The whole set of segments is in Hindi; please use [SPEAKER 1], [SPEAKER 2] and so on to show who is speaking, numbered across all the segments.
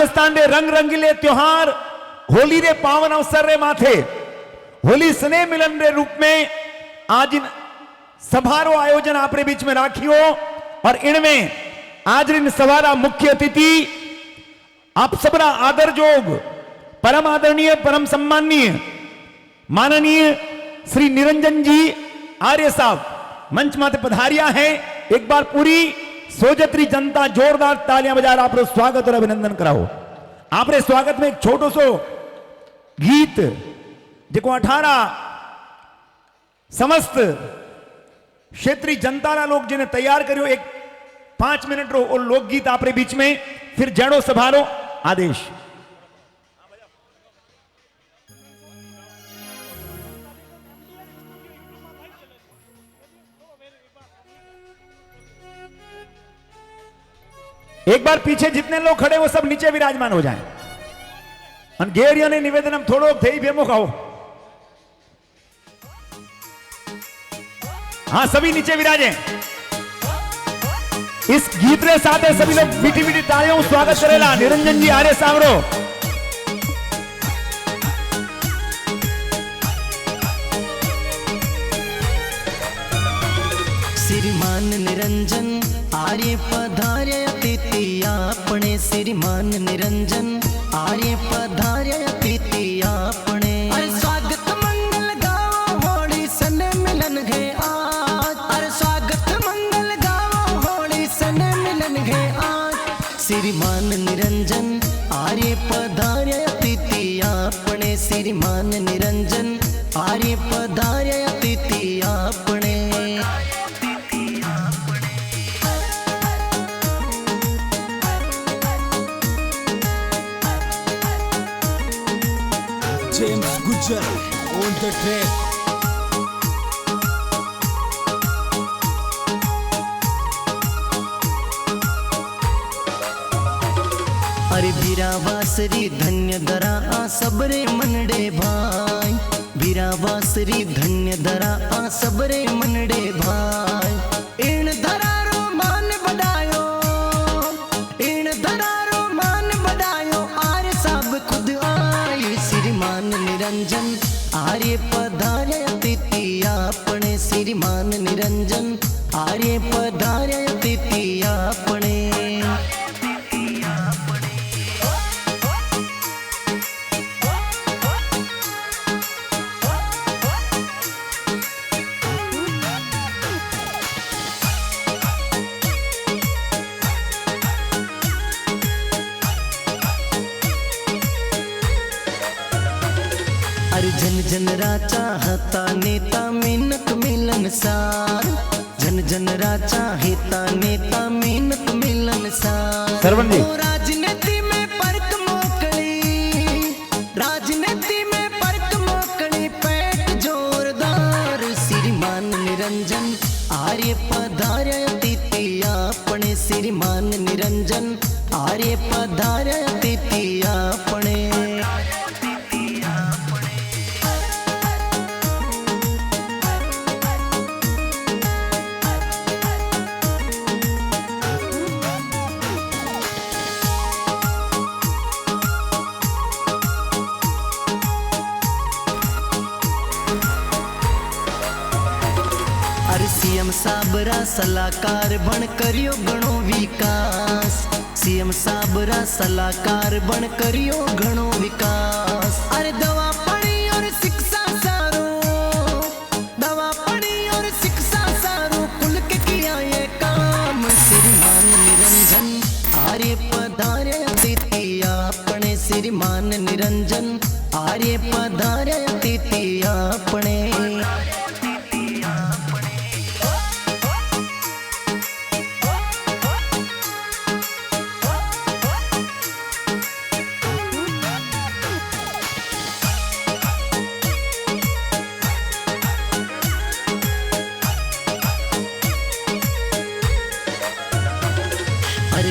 [SPEAKER 1] રાજસ્થાન રે રંગ રંગીલે ત્યોહાર होली रे पावन अवसर रे माथे होली स्नेह मिलन रे रूप में आज सभारो आयोजन आपरे बीच में राखियो और इनमें आज इन सभारा मुख्य अतिथि आप सबरा आदर जोग परम आदरणीय परम सम्माननीय माननीय श्री निरंजन जी आर्य साहब मंच माते पधारिया है। एक बार पूरी सोजत्री जनता जोरदार तालियां बजा आप स्वागत और अभिनंदन कराओ। आपरे स्वागत में एक छोटो सो गीत जो 18 समस्त क्षेत्रीय जनता ना लोग जिन्हें तैयार करियो, एक 5 मिनट रो और लोकगीत आपरे बीच में, फिर जड़ो सभारो आदेश। एक बार पीछे जितने लोग खड़े वो सब नीचे विराजमान हो जाएं। गेरिया ने निवेदन थोड़ो थई भेमो खाओ। हाँ, सभी नीचे विराजे। इस गीत रे साथ सभी लोग मीठी मीठी तालियों स्वागत करेला निरंजन जी आर्य सावरो।
[SPEAKER 2] श्रीमान निरंजन आर्य पधार्य अतिथि आपणे, श्रीमान निरंजन आर्य पधार्य अतिथि आपणे। अरे स्वागत मंगल गाओ होली सने मिलन है आज, अरे स्वागत मंगल गाओ होली सने मिलन है आज। श्रीमान निरंजन आर्य पधार्य अतिथि आपणे, श्रीमान निरंजन आर्य पधार्य अतिथि आपणे।
[SPEAKER 3] James Gujjar on the track.
[SPEAKER 2] अरे वीरावासरी धन्य दरा आ सबरे मनडे भाई, वीरावासरी धन्य दरा आ सबरे मनडे भाई। इन धरारो मान बढ़ायो, इन धरारो मान बढ़ायो, आर्य साहब खुद आई। श्रीमान निरंजन आर्य पधार्य अतिथि आपणे, श्रीमान निरंजन आर्य पधार्य अतिथि आपणे। अरे जन जन राचा हता नेता मेहनत मिलनसार, जन जन राचा हिता नेता मेहनत मिलनसार।
[SPEAKER 1] सरवण जी,
[SPEAKER 2] राजनीति में परक मोकली, राजनीति में परक मोकली, पेट जोरदार। श्रीमान निरंजन आर्य पधार्य अतिथि आपणे, श्रीमान निरंजन आर्य पधार्य अतिथि आपणे। सीएम साबरा सलाहकार बन करियो घणो विकास, सीएम साबरा सलाहकार बन करियो घणो विकास। अरे दवा पढ़ी और शिक्षा सारो, दवा पढ़ी और शिक्षा सारो, कुल के किया ये काम। श्रीमान निरंजन आर्य पधार्य अतिथि आपणे, श्रीमान निरंजन आर्य पधार्य अतिथि आपणे।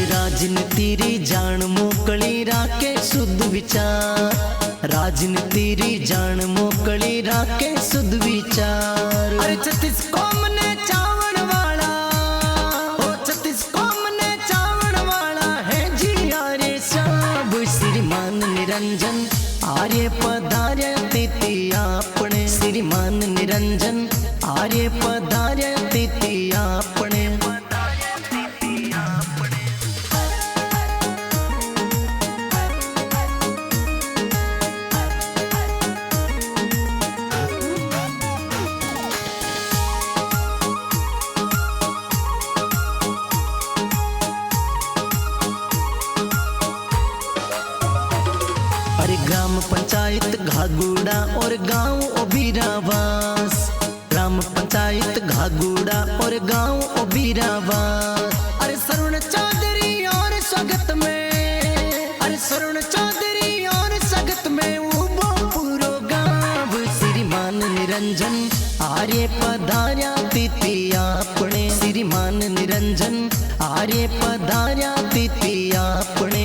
[SPEAKER 2] राजनीति री जान मोकली राके शुद्ध विचार, राजनीति री जान मोकली राके शुद्ध विचार। अरे छत्तीस कौम ने चावण वाला, ओ छत्तीस कौम ने चावण वाला है जी आर्य साहब। निरंजन आर्य पधार्य तिथि आपणे श्रीमान निरंजन आर्य पधार्य तिथि आपणे अरे ग्राम पंचायत घागुड़ा और गांव ओबीरावास ग्राम पंचायत घागुड़ा और गांव ओबीरावास अरे सरवण चौधरी और स्वागत में अरे सरवण चौधरी और स्वागत में उबो पूरो गांव श्रीमान निरंजन आर्य पधार्या तिथि आपणे श्रीमान निरंजन आर्य पधार्या तिथि आपणे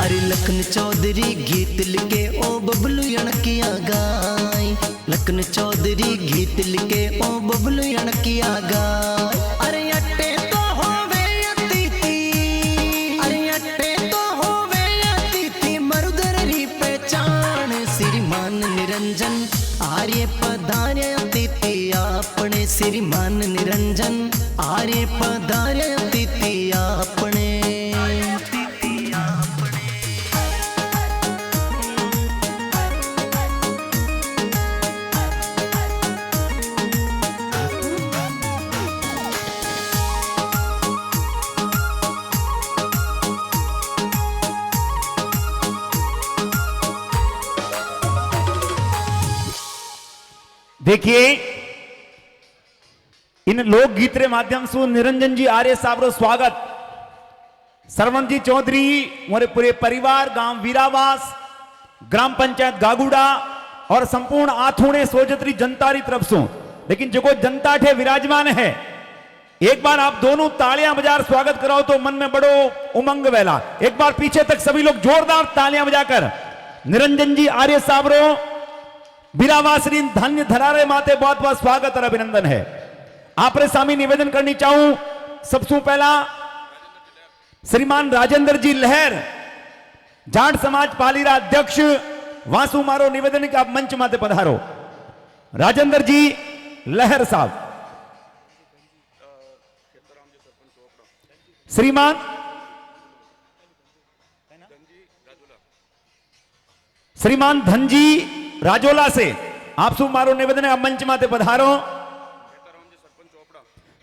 [SPEAKER 2] अरे लखन चौधरी गीत लिखे ओ बबलू यणकिया गाय लखन चौधरी गीत लिखे ओ बबलू यणकिया गाय अरे अट्टे तो होवे अतिथि अरे अट्टे तो होवे अतिथि मरुदर री पहचान श्रीमान निरंजन आर्य पधार्य अतिथि आपणे श्रीमान निरंजन आर्य पधार्य अतिथि आपणे
[SPEAKER 1] देखिए इन लोकगीत रे माध्यम से निरंजन जी आर्य साहब रो स्वागत सरवण जी चौधरी मोरे पूरे परिवार गांव वीरावास ग्राम पंचायत गागुड़ा और संपूर्ण आथुणे सोजतरी जनता री तरफ से लेकिन जो जनता ठे विराजमान है एक बार आप दोनों तालियां बजार स्वागत कराओ तो मन में बड़ो उमंग वेला एक बार पीछे तक सभी लोग जोरदार तालियां बजाकर निरंजन जी आर्य साहब रो वीरावासरी धन्य धरारे माते बहुत बहुत स्वागत और अभिनंदन है आपरे सामी निवेदन करनी चाहूं सबसे पहला श्रीमान राजेंद्र जी लहर जाट समाज पालीरा अध्यक्ष वासु मारो निवेदन के आप मंच माते पधारो राजेंद्र जी लहर साहब श्रीमान श्रीमान धनजी राजोला से आप सु मारो निवेदन है मंच माते पधारो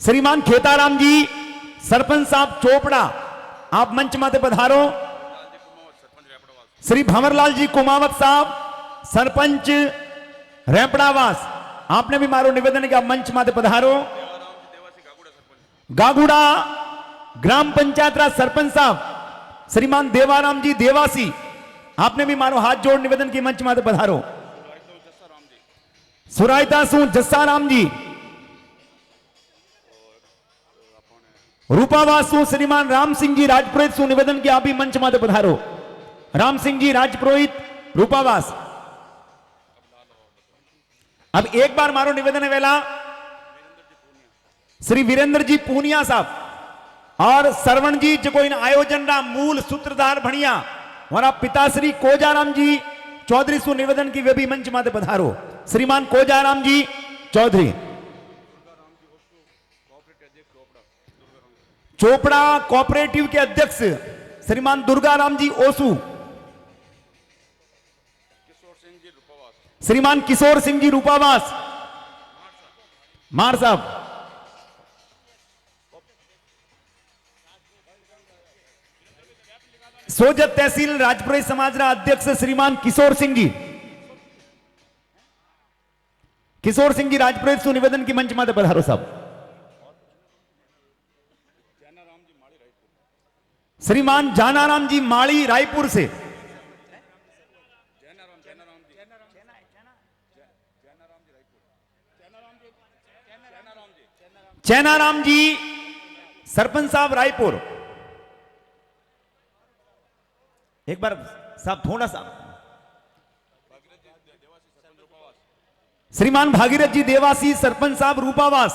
[SPEAKER 1] श्रीमान खेताराम जी सरपंच साहब चोपड़ा आप मंच माते पधारो श्री भंवरलाल जी कुमावत साहब सरपंच रेपड़ावास आपने भी मारो निवेदन है मंच माते पधारो गागुड़ा ग्राम पंचायत राज सरपंच साहब श्रीमान देवाराम जी देवासी आपने भी मारो हाथ जोड़ निवेदन की मंच माते पधारो सुरायता सु जस्साराम जी रूपावासु श्रीमान राम सिंह जी राजपुरोहित सु निवेदन की आप भी मंच माते पधारो राम सिंह जी राजपुरोहित रूपावास अब एक बार मारो निवेदन है वेला श्री वीरेंद्र जी पूनिया साहब और सरवण जी जो इन आयोजन रा मूल सूत्रधार भणिया हमारा पिताश्री कोजाराम जी चौधरी सु निवेदन की वे भी मंच माते पधारो श्रीमान कोजाराम जी चौधरी चोपड़ा कोऑपरेटिव के अध्यक्ष श्रीमान दुर्गाराम जी ओसू श्रीमान किशोर सिंह जी रूपावास मार साहब सोजत तहसील राजपुरी समाज रा अध्यक्ष श्रीमान किशोर सिंह जी राजपुरी सु निवेदन की मंच माते पधारो साहब श्रीमान जानाराम जी माली रायपुर से चैनाराम जी सरपंच साहब रायपुर, एक बार साहब थोड़ा सा, श्रीमान भागीरथ जी देवासी सरपंच साहब रूपावास,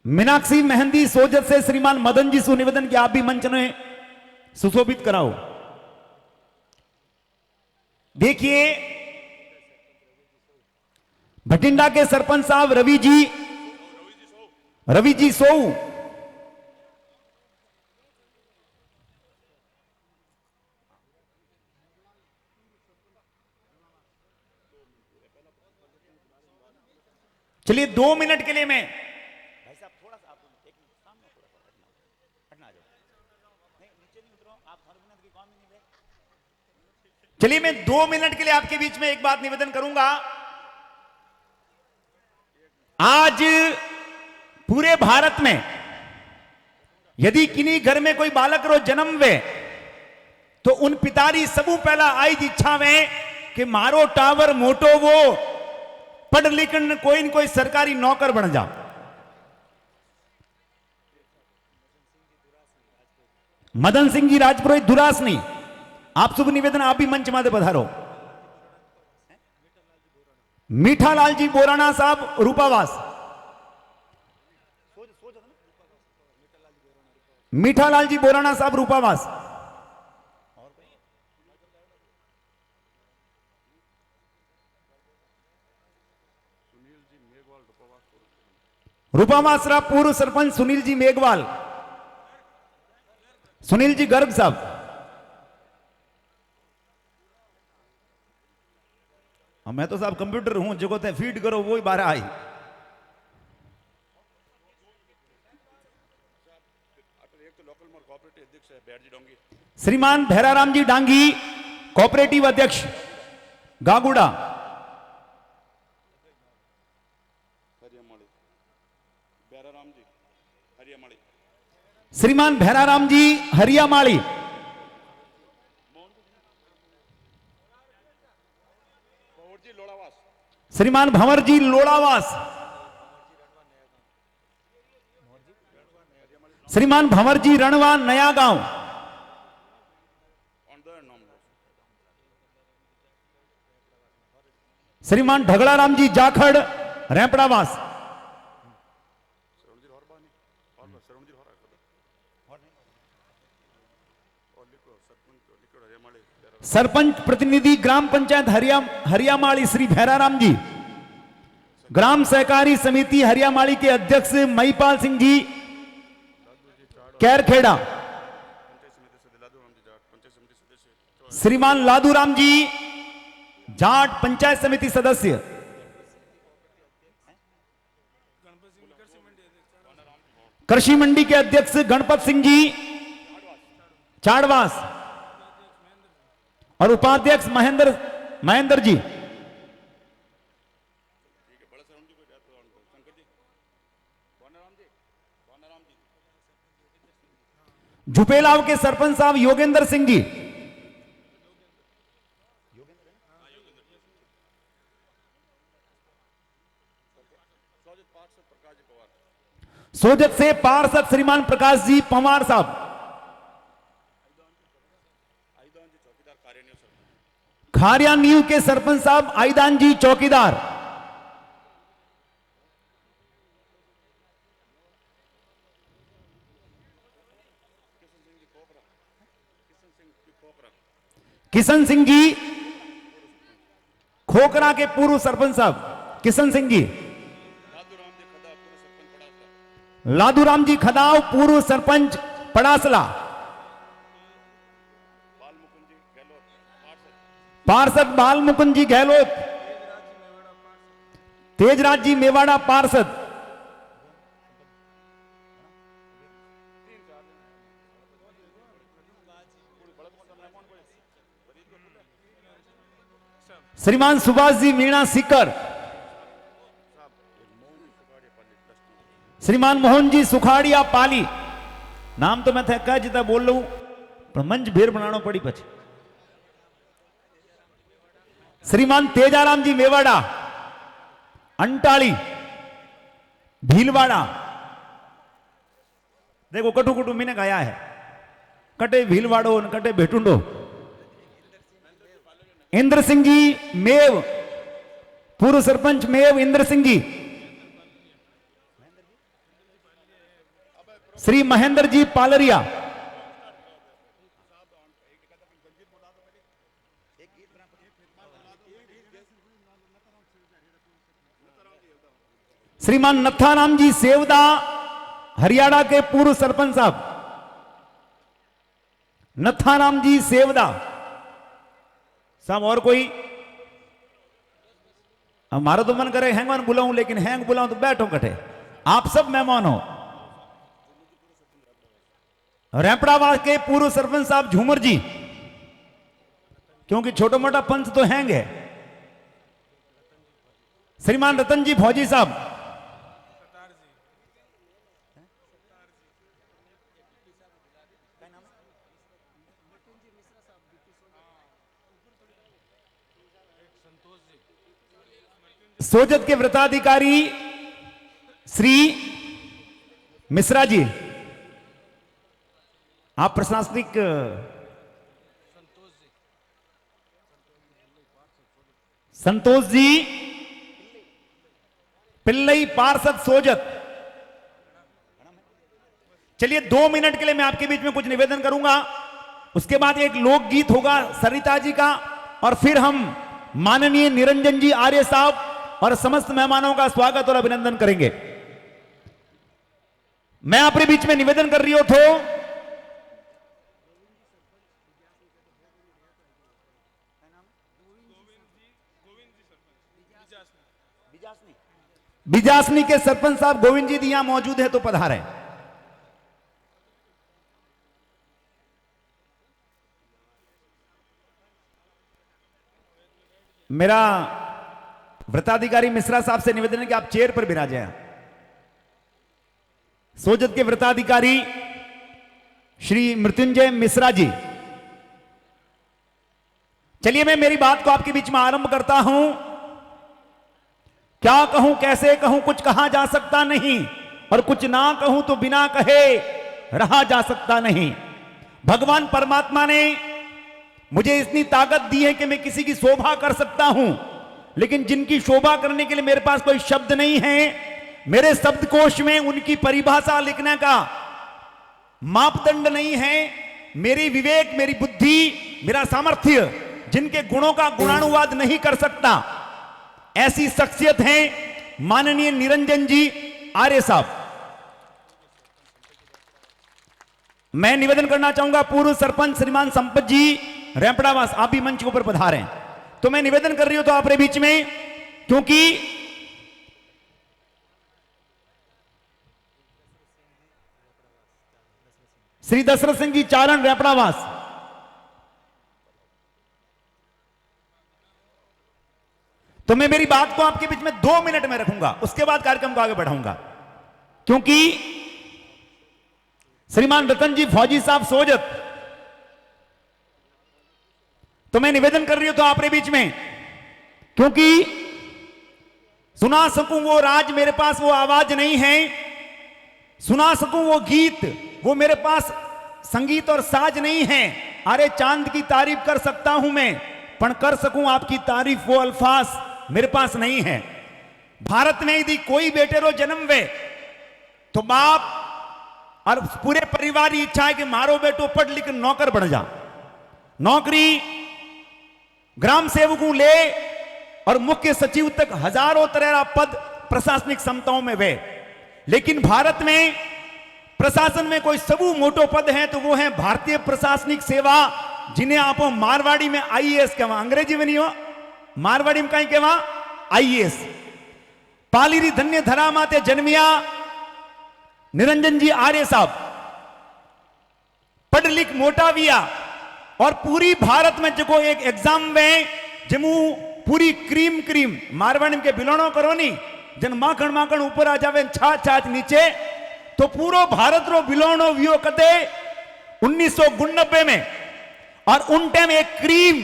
[SPEAKER 1] मीनाक्षी मेहंदी सोजत से श्रीमान मदन जी से निवेदन कि आप भी मंच में सुशोभित कराओ। देखिए भटिंडा के सरपंच साहब रवि जी सोऊ, चलिए 2 मिनट के लिए मैं भाई साहब थोड़ा सा आप एक सामने थोड़ा सा हटना आ जाओ, नहीं नीचे नहीं उतरो आप, हर मिनट की काम ही नहीं है। चलिए मैं 2 मिनट के लिए आपके बीच में एक बात निवेदन करूंगा। आज पूरे भारत में यदि किन्हीं घर में कोई बालक रो जन्म वे तो उन पितारी सबू पहला आई इच्छा में कि मारो टावर मोटो वो पढ़ लिखन कोई न कोई सरकारी नौकर बन जा। मदन सिंह जी राजपुरोहित दुरासनी, आप शुभ निवेदन, आप भी मंच माते पधारो। मीठालाल जी बोराना साहब रूपावास, मीठालाल जी बोराना साहब रूपावास, रूपावास रा पूर्व सरपंच सुनील जी मेघवाल, सुनील जी गर्ग साहब, मैं तो साहब कंप्यूटर हूं जो ते फीड करो वो ही बाहर आई। श्रीमान भैराराम जी डांगी कोऑपरेटिव अध्यक्ष गागुड़ा, श्रीमान भैराराम जी हरियामाली, श्रीमान भंवर जी लोड़ावास, श्रीमान भंवर जी रणवा नया गांव, श्रीमान ढगड़ाराम जी जाखड़ रेपड़ावास, सरपंच प्रतिनिधि ग्राम पंचायत हरियामाली श्री भैराराम जी, ग्राम सहकारी समिति हरियामाली के अध्यक्ष महिपाल सिंह जी कैरखेड़ा, श्रीमान लादूराम जी जाट पंचायत समिति सदस्य, कृषि मंडी के अध्यक्ष गणपत सिंह जी चाड़वास और उपाध्यक्ष महेंद्र जी, झुपेलाव के सरपंच साहब योगेंद्र सिंह जी, सोजत से पार्षद श्रीमान प्रकाश जी पवार साहब, खारिया नींव के सरपंच साहब आईदान जी चौकीदार, किशन सिंह जी खोकरा के पूर्व सरपंच साहब किशन सिंह जी, लादूराम जी खदाव पूर्व सरपंच पड़ासला, पार्षद बाल मुकुंद जी गहलोत, तेजराज जी मेवाड़ा पार्षद, श्रीमान सुभाष जी मीणा सीकर, श्रीमान मोहन जी सुखाड़िया पाली, नाम तो मैं थे कह जीता बोल लू पर मंच भेर बनाना पड़ी पछी। श्रीमान तेजाराम जी मेवाड़ा, अंटाली, भीलवाड़ा। देखो कटु कटु मैंने गाया है, कटे भीलवाड़ो कटे भेटुंडो। इंद्र सिंह जी मेव, पूर्व सरपंच मेव इंद्र सिंह जी। श्री महेंद्र जी पालरिया, श्रीमान नथाराम जी सेवदा, हरियाणा के पूर्व सरपंच साहब, नथाराम जी सेवदा साहब। और कोई? हमारा तो मन करे हैंग बुलाऊं, लेकिन हैंग बुलाऊं तो बैठो कटे। आप सब मेहमान हो। रैपड़ावास के पूर्व सरपंच साहब झूमर जी, क्योंकि छोटा मोटा पंच तो हैंग है। श्रीमान रतन जी फौजी साहब, सोजत के व्रताधिकारी श्री मिश्रा जी, आप प्रशासनिक संतोष जी पिल्लई पार्षद सोजत। चलिए 2 मिनट के लिए मैं आपके बीच में कुछ निवेदन करूंगा, उसके बाद एक लोकगीत होगा सरिता जी का, और फिर हम माननीय निरंजन जी आर्य साहब और समस्त मेहमानों का स्वागत और अभिनंदन करेंगे। मैं अपने बीच में निवेदन कर रही हूं तो बिजासनी के सरपंच साहब गोविंद जी यहां मौजूद है तो पधारें। मेरा व्रताधिकारी मिश्रा साहब से निवेदन है कि आप चेयर पर बिराजे हैं। सोजत के व्रताधिकारी श्री मृत्युंजय मिश्रा जी। चलिए मैं मेरी बात को आपके बीच में आरंभ करता हूं। क्या कहूं, कैसे कहूं, कुछ कहा जा सकता नहीं, और कुछ ना कहूं तो बिना कहे रहा जा सकता नहीं। भगवान परमात्मा ने मुझे इतनी ताकत दी है कि मैं किसी की शोभा कर सकता हूं, लेकिन जिनकी शोभा करने के लिए मेरे पास कोई शब्द नहीं है। मेरे शब्दकोश में उनकी परिभाषा लिखने का मापदंड नहीं है। मेरी विवेक, मेरी बुद्धि, मेरा सामर्थ्य जिनके गुणों का गुणानुवाद नहीं कर सकता, ऐसी शख्सियत है माननीय निरंजन जी आर्य साहब। मैं निवेदन करना चाहूंगा पूर्व सरपंच श्रीमान संपत जी रैपड़ावास, आप भी मंच के ऊपर पधारें। तो मैं निवेदन कर रही हूं तो आपके बीच में, क्योंकि श्री दशरथ सिंह जी चारण रैपड़ावास, तो मैं मेरी बात को आपके बीच में 2 मिनट में रखूंगा, उसके बाद कार्यक्रम को आगे बढ़ाऊंगा। क्योंकि श्रीमान रतन जी फौजी साहब सोजत, तो मैं निवेदन कर रही हूं तो आपके बीच में, क्योंकि सुना सकूं वो राज मेरे पास वो आवाज नहीं है, सुना सकूं वो गीत वो मेरे पास संगीत और साज नहीं है। अरे चांद की तारीफ कर सकता हूं मैं, पर कर सकूं आपकी तारीफ वो अल्फाज मेरे पास नहीं है। भारत में यदि कोई बेटे रो जन्म वे तो बाप और पूरे परिवार की इच्छा है कि मारो बेटो पढ़ लिख नौकर बन जा। नौकरी ग्राम सेवकों ले और मुख्य सचिव तक हजारों तरह पद प्रशासनिक क्षमताओं में वे, लेकिन भारत में प्रशासन में कोई सबू मोटो पद है तो वो है भारतीय प्रशासनिक सेवा, जिन्हें आप मारवाड़ी में आईएएस कहवा, अंग्रेजी में नहीं हो, मारवाड़ी में कहीं कहवा आईएएस। पालीरी धन्य धरा माते जन्मिया निरंजन जी आर्य साहब, पढ़ लिख मोटा विया और पूरी भारत में जो एक एग्जाम में जमू पूरी क्रीम मारवाड़ी के बिलोनो करो नी, जन माखण ऊपर आ जावे छाछ नीचे, तो पूरो भारत रो बिलोनो वियो कदे 1999 में। और उन टाइम एक क्रीम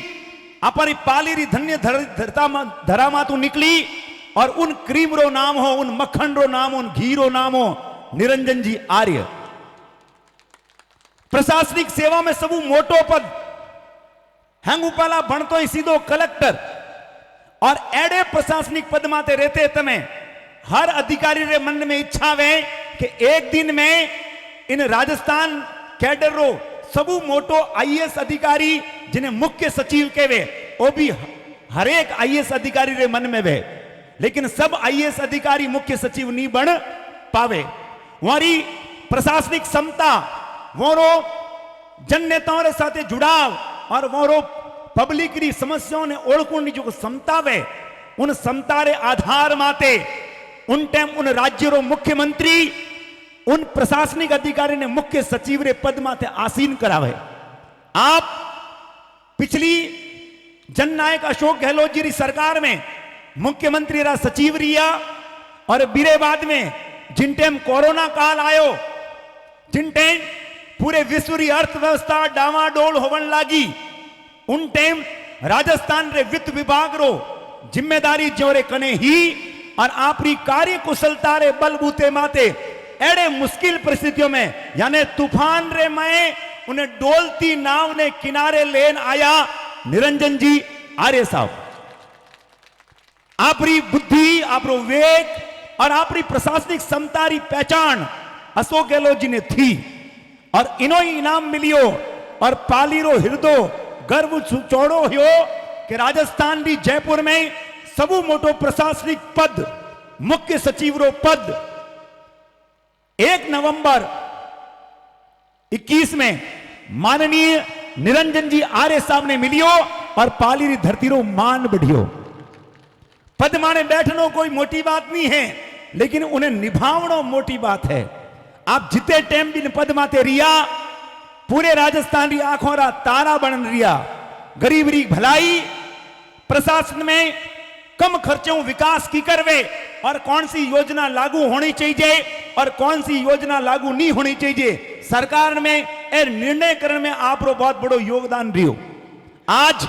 [SPEAKER 1] अपनी पाली री धन्य धरा मातू निकली और उन क्रीम रो नाम हो, उन मक्खन रो नाम, उन घी रो नाम हो निरंजन जी आर्य। प्रशासनिक सेवा में सबू मोटो पद हेंगू पहला भणतो ही सीधो कलेक्टर और एडे प्रशासनिक पद माते रहते तमे हर अधिकारी रे मन में इच्छा वे कि एक दिन में इन राजस्थान कैडर रो सबू मोटो आईएएस अधिकारी जिन्हें मुख्य सचिव कहवे वो भी हर एक आईएएस अधिकारी रे मन में वे, लेकिन सब आईएएस अधिकारी मुख्य सचिव नहीं बन पावे। वारी प्रशासनिक क्षमता, वोरो जन नेताओं रे साथे जुड़ाव और वोरो पब्लिक री समस्याओं ने ओळखण री जो क्षमता वे, उन क्षमता रे आधार माते उन टाइम उन राज्य रो मुख्यमंत्री उन प्रशासनिक अधिकारी ने मुख्य सचिव रे पद माते आसीन करावे। आप पिछली जननायक अशोक गहलोत जी री सरकार में मुख्यमंत्री रा सचिव रिया और बीरे बाद में जिन टाइम कोरोना काल आयो, जिन टाइम पूरे विश्व री अर्थव्यवस्था डावाडोल होवन लागी, उन टाइम राजस्थान रे वित्त विभाग रो जिम्मेदारी जोरे कने ही और आपरी कार्य कुशलता रे बलबूते माते एड़े मुश्किल परिस्थितियों में यानी तूफान रे मैं उन्हें डोलती नाव ने किनारे लेन आया निरंजन जी आर्य साहब। आपरी बुद्धि, आपरो विवेक और आपरी प्रशासनिक क्षमता री पहचान अशोक गहलोत जी ने थी और इनो ही इनाम मिलियो और पाली रो हृदय गर्व चौड़ो हो कि राजस्थान री जयपुर में सबू मोटो प्रशासनिक पद मुख्य सचिव रो पद 1 नवंबर 21 में माननीय निरंजन जी आर्य साहब ने मिलियो और पाली री धरती रो मान बढ़ियो। पद माने बैठनो कोई मोटी बात नहीं है, लेकिन उन्हें निभावनो मोटी बात है। आप जिते टाइम भी पद माते रिया पूरे राजस्थान री आंखों रा तारा बन रिया। गरीब री भलाई प्रशासन में कम खर्चों विकास की करवे और कौन सी योजना लागू होनी चाहिए और कौन सी योजना लागू नहीं होनी चाहिए, सरकार में ए निर्णय करने में आप रो बहुत बड़ो योगदान रियो। आज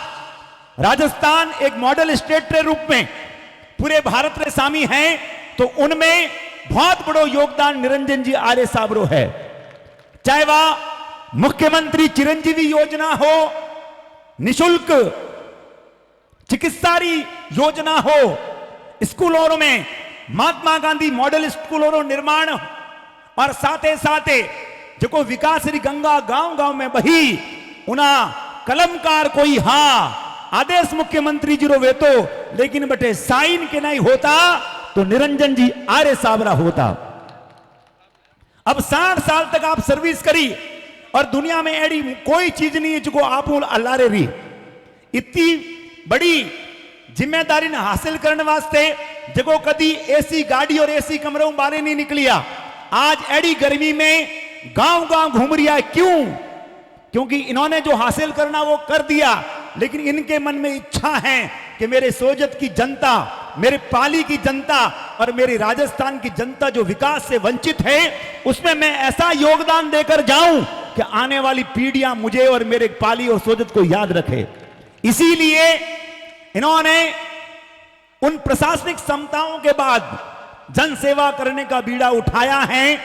[SPEAKER 1] राजस्थान एक मॉडल स्टेट के रूप में पूरे भारत रे सामी है, तो उनमें बहुत बड़ो योगदान निरंजन जी आर्य साहब रो है। चाहे वह मुख्यमंत्री चिरंजीवी योजना हो, निशुल्क चिकित्सारी योजना हो, स्कूलों में महात्मा गांधी मॉडल स्कूलों निर्माण और साथे साथे जो विकास री गंगा गांव गांव में बही उना कलमकार कोई हाँ आदेश मुख्यमंत्री जी रो वेतो, लेकिन बटे साइन के नहीं होता तो निरंजन जी आर्य साहब रा होता। अब 60 साल तक आप सर्विस करी और दुनिया में ऐडी कोई चीज नहीं है जो आप अल्लाह रे री इतनी बड़ी जिम्मेदारी ने हासिल करने वास्ते जगो कदी एसी गाड़ी और एसी कमरों बारे नहीं निकलिया। आज एडी गर्मी में गांव गांव घूम रिया है। क्यों? क्योंकि इन्होंने जो हासिल करना वो कर दिया, लेकिन इनके मन में इच्छा है कि मेरे सोजत की जनता, मेरे पाली की जनता और मेरी राजस्थान की जनता जो विकास से वंचित है उसमें मैं ऐसा योगदान देकर जाऊं कि आने वाली पीढ़ियां मुझे और मेरे पाली और सोजत को याद रखे। इसीलिए इन्होंने उन प्रशासनिक क्षमताओं के बाद जन सेवा करने का बीड़ा उठाया है।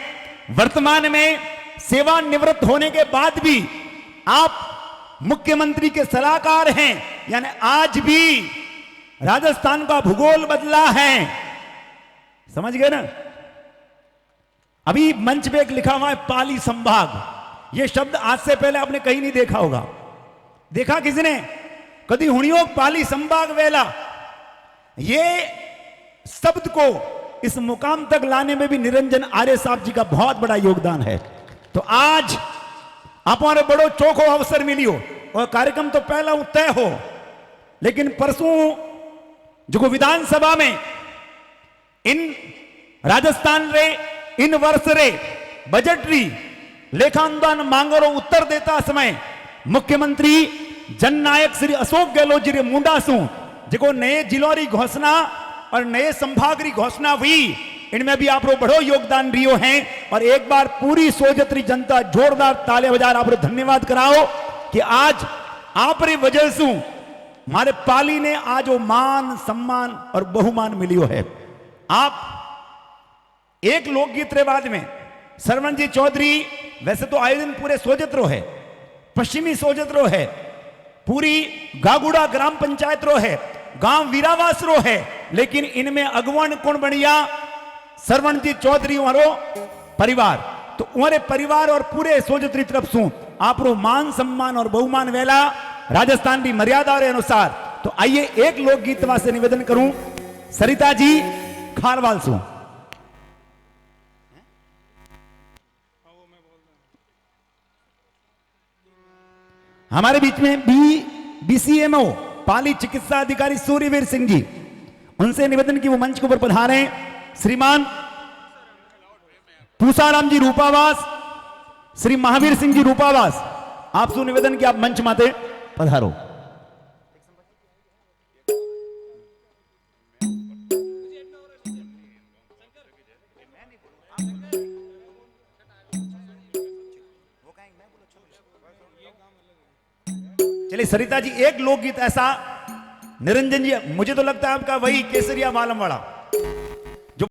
[SPEAKER 1] वर्तमान में सेवानिवृत्त होने के बाद भी आप मुख्यमंत्री के सलाहकार हैं, यानी आज भी राजस्थान का भूगोल बदला है। समझ गए ना? अभी मंच पे एक लिखा हुआ है पाली संभाग। यह शब्द आज से पहले आपने कहीं नहीं देखा होगा। देखा किसने? कदी हुणियो पाली संभाग वेला। ये शब्द को इस मुकाम तक लाने में भी निरंजन आर्य साहब जी का बहुत बड़ा योगदान है। तो आज आप हमारे बड़ो चौखो अवसर मिलियो और कार्यक्रम तो पहला तय हो, लेकिन परसों जो विधानसभा में इन राजस्थान रे इन वर्ष रे बजट री लेखानुदान मांगरो उत्तर देता समय मुख्यमंत्री जननायक श्री अशोक गहलोत जी रे मुंडा सु जो नए जिलों री घोषणा और नए संभाग री घोषणा हुई, इनमें भी आप बड़ो योगदान रियो हैं। और एक बार पूरी सोजतरी जनता जोरदार ताले बजा आप धन्यवाद कराओ कि आज आप री वजह से हमारे पाली ने आज वो मान सम्मान और बहुमान मिलियो है। आप एक लोकगीत रे बाद में सरवण जी चौधरी वैसे तो आयोजन पूरे सोजत रो है, पश्चिमी सोजत रो है, पूरी गागुड़ा ग्राम पंचायत रो है, गांव वीरावास रो है, लेकिन इनमें अगवान कौन बनिया? सरवण जी चौधरी वारो परिवार। तो उहरे परिवार और पूरे सोजतरी तरफ सु आप मान सम्मान और बहुमान वेला राजस्थान की मर्यादा के अनुसार। तो आइए एक लोकगीत वास्ते निवेदन करूं सरिता जी खारवाल सु। हमारे बीच में बीसीएमओ पाली चिकित्सा अधिकारी सूर्यवीर सिंह जी, उनसे निवेदन की वो मंच के ऊपर पधारे। श्रीमान पूसाराम जी रूपावास, श्री महावीर सिंह जी रूपावास, आपसे निवेदन की आप मंच माते पधारो। चलिए सरिता जी एक लोकगीत ऐसा, निरंजन जी मुझे तो लगता है आपका वही केसरिया मालम वाला